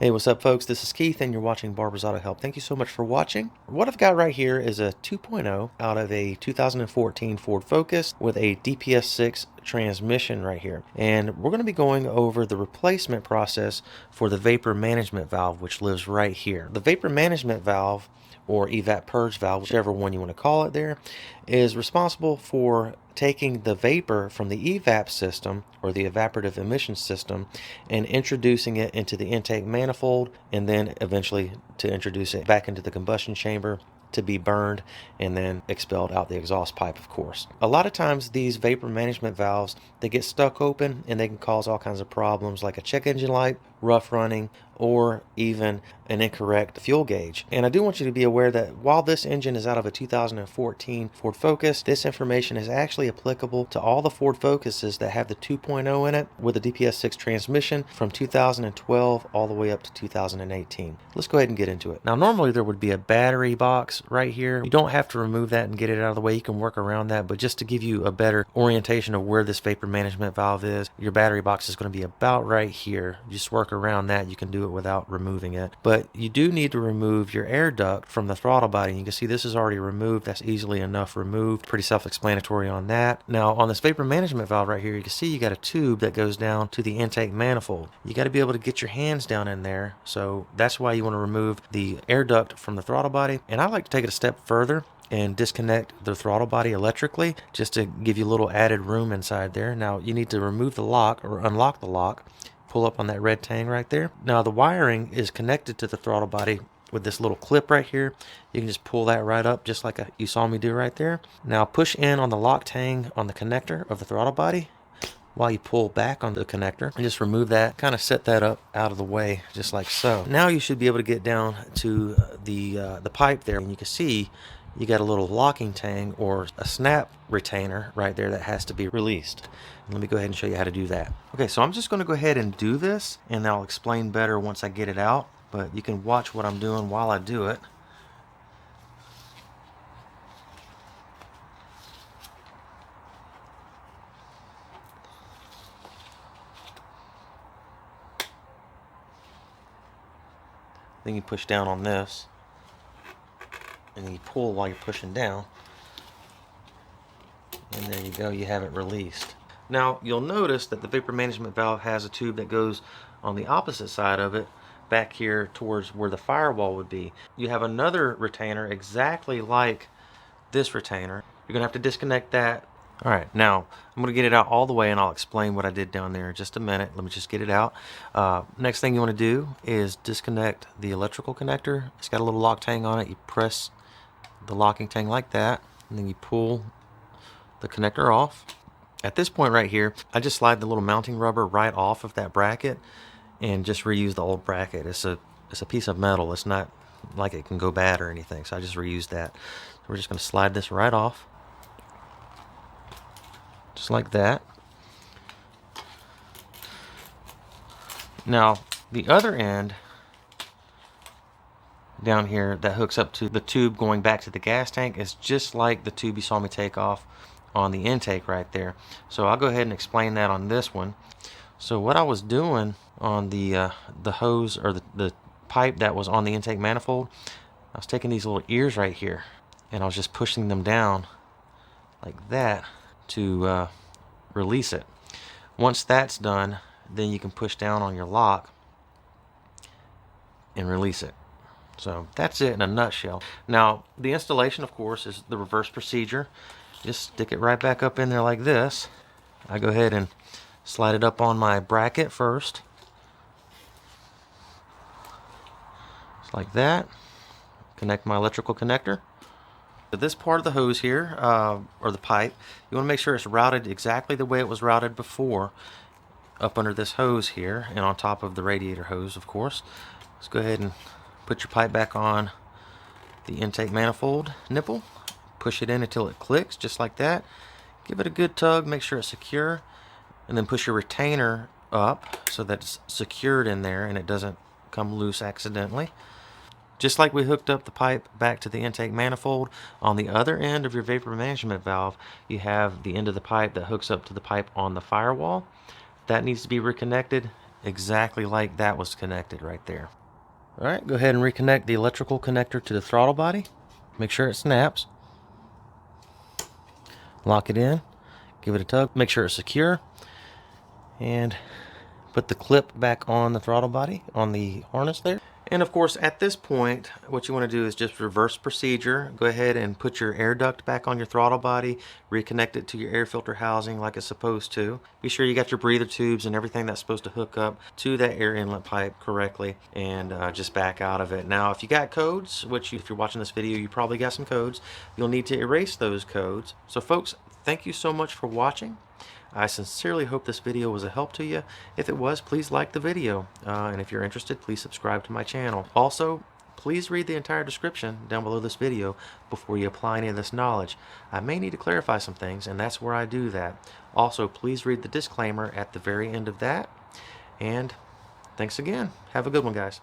Hey, what's up, folks? This is Keith, and you're watching Barber's Auto Help. Thank you so much for watching. What I've got right here is a 2.0 out of a 2014 Ford Focus with a DPS6 transmission right here. And we're going to be going over the replacement process for the vapor management valve, which lives right here. The vapor management valve, or EVAP purge valve, whichever one you want to call it there, is responsible for taking the vapor from the EVAP system, or the evaporative emission system, and introducing it into the intake manifold, and then eventually to introduce it back into the combustion chamber to be burned and then expelled out the exhaust pipe, of course. A lot of times these vapor management valves, they get stuck open and they can cause all kinds of problems like a check engine light, rough running, or even an incorrect fuel gauge. And I do want you to be aware that while this engine is out of a 2014 Ford Focus, this information is actually applicable to all the Ford Focuses that have the 2.0 in it with a DPS6 transmission from 2012 all the way up to 2018. Let's go ahead and get into it. Now, normally there would be a battery box right here. You don't have to remove that and get it out of the way. You can work around that, but just to give you a better orientation of where this vapor management valve is, your battery box is going to be about right here. Just work around that. You can do it without removing it, but you do need to remove your air duct from the throttle body. You can see this is already removed. That's easily enough removed. Pretty self-explanatory on that. Now, on this vapor management valve right here, you can see you got a tube that goes down to the intake manifold. You got to be able to get your hands down in there, so that's why you want to remove the air duct from the throttle body. And I like to take it a step further and disconnect the throttle body electrically, just to give you a little added room inside there. Now, you need to remove the lock or unlock the lock. Pull up on that red tang right there. Now, the wiring is connected to the throttle body with this little clip right here. You can just pull that right up, just like you saw me do right there. Now, push in on the lock tang on the connector of the throttle body while you pull back on the connector, and just remove that, kind of set that up out of the way, just like so. Now you should be able to get down to the pipe there, and you can see you got a little locking tang or a snap retainer right there that has to be released. Let me go ahead and show you how to do that. Okay, so I'm just going to go ahead and do this, and I'll explain better once I get it out, but you can watch what I'm doing while I do it. Then you push down on this, and then you pull while you're pushing down, and there you go, you have it released. Now, you'll notice that the vapor management valve has a tube that goes on the opposite side of it, back here towards where the firewall would be. You have another retainer exactly like this retainer. You're gonna have to disconnect that. All right, now I'm going to get it out all the way, and I'll explain what I did down there in just a minute. Let me just get it out. Next thing you want to do is disconnect the electrical connector. It's got a little lock tang on it. You press the locking tang like that, and then you pull the connector off. At this point right here, I just slide the little mounting rubber right off of that bracket and just reuse the old bracket. It's a piece of metal. It's not like it can go bad or anything, so I just reused that. So we're just going to slide this right off, just like that. Now, the other end down here that hooks up to the tube going back to the gas tank is just like the tube you saw me take off on the intake right there. So I'll go ahead and explain that on this one. So what I was doing on the hose, or the pipe that was on the intake manifold, I was taking these little ears right here, and I was just pushing them down like that to release it. Once that's done, then you can push down on your lock and release it. So that's it in a nutshell. Now, the installation, of course, is the reverse procedure. Just stick it right back up in there like this. I go ahead and slide it up on my bracket first, just like that. Connect my electrical connector. This part of the hose here, or the pipe, you want to make sure it's routed exactly the way it was routed before, up under this hose here, and on top of the radiator hose, of course. Let's go ahead and put your pipe back on the intake manifold nipple. Push it in until it clicks, just like that. Give it a good tug, make sure it's secure, and then push your retainer up so that it's secured in there and it doesn't come loose accidentally. Just like we hooked up the pipe back to the intake manifold, on the other end of your vapor management valve, you have the end of the pipe that hooks up to the pipe on the firewall. That needs to be reconnected exactly like that was connected right there. All right, go ahead and reconnect the electrical connector to the throttle body. Make sure it snaps. Lock it in, give it a tug, make sure it's secure, and put the clip back on the throttle body, on the harness there. And of course, at this point, what you want to do is just reverse procedure. Go ahead and put your air duct back on your throttle body, reconnect it to your air filter housing like it's supposed to. Be sure you got your breather tubes and everything that's supposed to hook up to that air inlet pipe correctly, and just back out of it. Now, if you got codes, which if you're watching this video, you probably got some codes, you'll need to erase those codes. So folks, thank you so much for watching. I sincerely hope this video was a help to you. If it was, please like the video. And if you're interested, please subscribe to my channel. Also, please read the entire description down below this video before you apply any of this knowledge. I may need to clarify some things, and that's where I do that. Also, please read the disclaimer at the very end of that. And thanks again. Have a good one, guys.